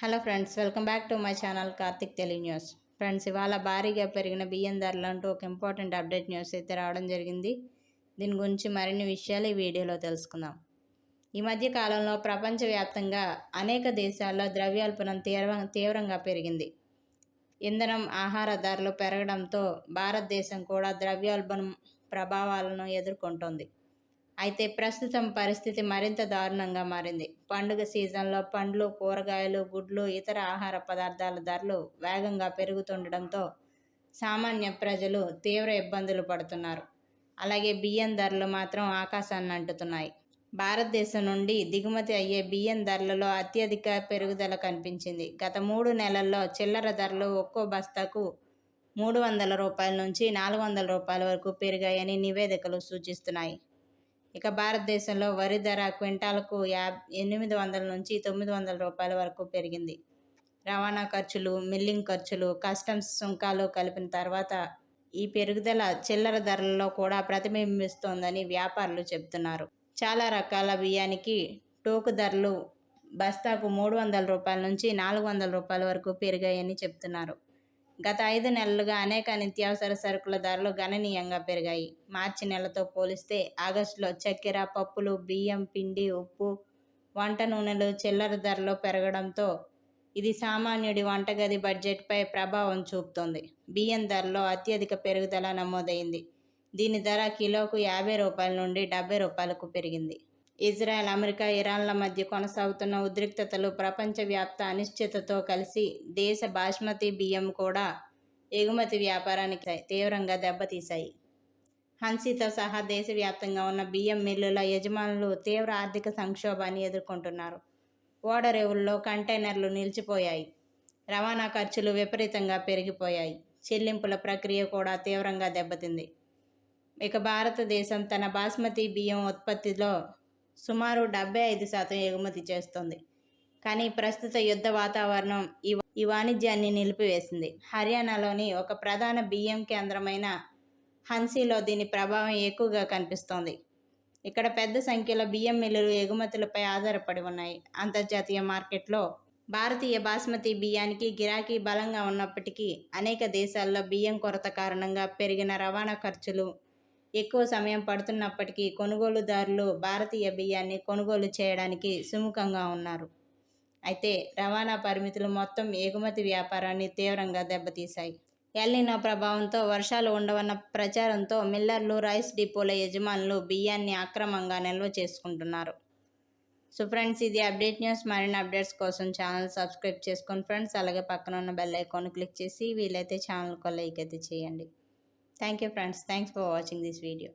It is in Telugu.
Hello friends, welcome back to my channel Karthik Telugu news. Friends, ఇవాళ భారీగా పెరిగిన బియ్యం ధరలు అంటూ ఒక ఇంపార్టెంట్ అప్డేట్ న్యూస్ అయితే రావడం జరిగింది. దీని గురించి మరిన్ని విషయాలు ఈ వీడియోలో తెలుసుకుందాం. ఈ మధ్య కాలంలో ప్రపంచవ్యాప్తంగా అనేక దేశాల్లో ద్రవ్యోల్బణం తీవ్రంగా పెరిగింది. ఇంధనం, ఆహార ధరలు పెరగడంతో భారతదేశం కూడా ద్రవ్యోల్బణం ప్రభావాలను ఎదుర్కొంటోంది. అయితే ప్రస్తుతం పరిస్థితి మరింత దారుణంగా మారింది. పండుగ సీజన్లో పండ్లు, కూరగాయలు, గుడ్లు, ఇతర ఆహార పదార్థాల ధరలు వేగంగా పెరుగుతుండడంతో సామాన్య ప్రజలు తీవ్ర ఇబ్బందులు పడుతున్నారు. అలాగే బియ్యం ధరలు మాత్రం ఆకాశాన్ని అంటుతున్నాయి. భారతదేశం నుండి దిగుమతి అయ్యే బియ్యం ధరలలో అత్యధిక పెరుగుదల కనిపించింది. గత 3 నెలల్లో చిల్లర ధరలు ఒక్కో బస్తాకు 300 రూపాయల నుంచి 400 రూపాయల వరకు పెరిగాయని నివేదికలు సూచిస్తున్నాయి. ఇక భారతదేశంలో వరి ధర క్వింటాలకు 800 నుంచి 900 రూపాయల వరకు పెరిగింది. రవాణా ఖర్చులు, మిల్లింగ్ ఖర్చులు, కస్టమ్స్ సుంకాలు కలిపిన తర్వాత ఈ పెరుగుదల చిల్లర ధరలలో కూడా ప్రతిబింబిస్తోందని వ్యాపారులు చెబుతున్నారు. చాలా రకాల బియ్యానికి టోకు ధరలు బస్తాకు 300 రూపాయల నుంచి 400 రూపాయల వరకు పెరిగాయని చెబుతున్నారు. గత 5 నెలలుగా అనేక నిత్యావసర సరుకుల ధరలు గణనీయంగా పెరిగాయి. మార్చి నెలతో పోలిస్తే ఆగస్టులో చక్కెర, పప్పులు, బియ్యం, పిండి, ఉప్పు, వంట నూనెలు చిల్లర ధరలు పెరగడంతో ఇది సామాన్యుడి వంటగది బడ్జెట్పై ప్రభావం చూపుతోంది. బియ్యం ధరలో అత్యధిక పెరుగుదల నమోదైంది. దీని ధర కిలోకు 50 రూపాయల నుండి 70 రూపాయలకు పెరిగింది. ఇజ్రాయెల్, అమెరికా, ఇరాన్ల మధ్య కొనసాగుతున్న ఉద్రిక్తతలు, ప్రపంచవ్యాప్త అనిశ్చితతో కలిసి దేశ బాస్మతి బియ్యం కూడా ఎగుమతి వ్యాపారానికి తీవ్రంగా దెబ్బతీశాయి. హన్సీతో సహా దేశవ్యాప్తంగా ఉన్న బియ్యం మిల్లుల యజమానులు తీవ్ర ఆర్థిక సంక్షోభాన్ని ఎదుర్కొంటున్నారు. ఓడరేవుల్లో కంటైనర్లు నిలిచిపోయాయి. రవాణా ఖర్చులు విపరీతంగా పెరిగిపోయాయి. చెల్లింపుల ప్రక్రియ కూడా తీవ్రంగా దెబ్బతింది. ఇక భారతదేశం తన బాస్మతి బియ్యం ఉత్పత్తిలో సుమారు 75% ఎగుమతి చేస్తోంది. కానీ ప్రస్తుత యుద్ధ వాతావరణం ఈ వాణిజ్యాన్ని నిలిపివేసింది. హర్యానాలోని ఒక ప్రధాన బియ్యం కేంద్రమైన హన్సీలో దీని ప్రభావం ఎక్కువగా కనిపిస్తోంది. ఇక్కడ పెద్ద సంఖ్యలో బియ్యం మిల్లులు ఎగుమతులపై ఆధారపడి ఉన్నాయి. అంతర్జాతీయ మార్కెట్లో భారతీయ బాస్మతి బియ్యానికి గిరాకీ బలంగా ఉన్నప్పటికీ అనేక దేశాల్లో బియ్యం కొరత కారణంగా పెరిగిన రవాణా ఖర్చులు, ఎక్కువ సమయం పడుతున్నప్పటికీ కొనుగోలుదారులు భారతీయ బియ్యాన్ని కొనుగోలు చేయడానికి సుముఖంగా ఉన్నారు. అయితే రవాణా పరిమితులు మొత్తం ఎగుమతి వ్యాపారాన్ని తీవ్రంగా దెబ్బతీశాయి. ఎల్నినో ప్రభావంతో వర్షాలు ఉండవన్న ప్రచారంతో మిల్లర్లు, రైస్ డిపోల యజమానులు బియ్యాన్ని అక్రమంగా నిల్వ చేసుకుంటున్నారు. సో ఫ్రెండ్స్, ఇది అప్డేట్ న్యూస్. మరిన్ని అప్డేట్స్ కోసం ఛానల్ సబ్స్క్రైబ్ చేసుకోండి ఫ్రెండ్స్. అలాగే పక్కన ఉన్న బెల్ ఐకాన్ క్లిక్ చేసి వీలైతే ఛానల్కి లైక్ అయితే చేయండి. Thank you friends. Thanks for watching this video.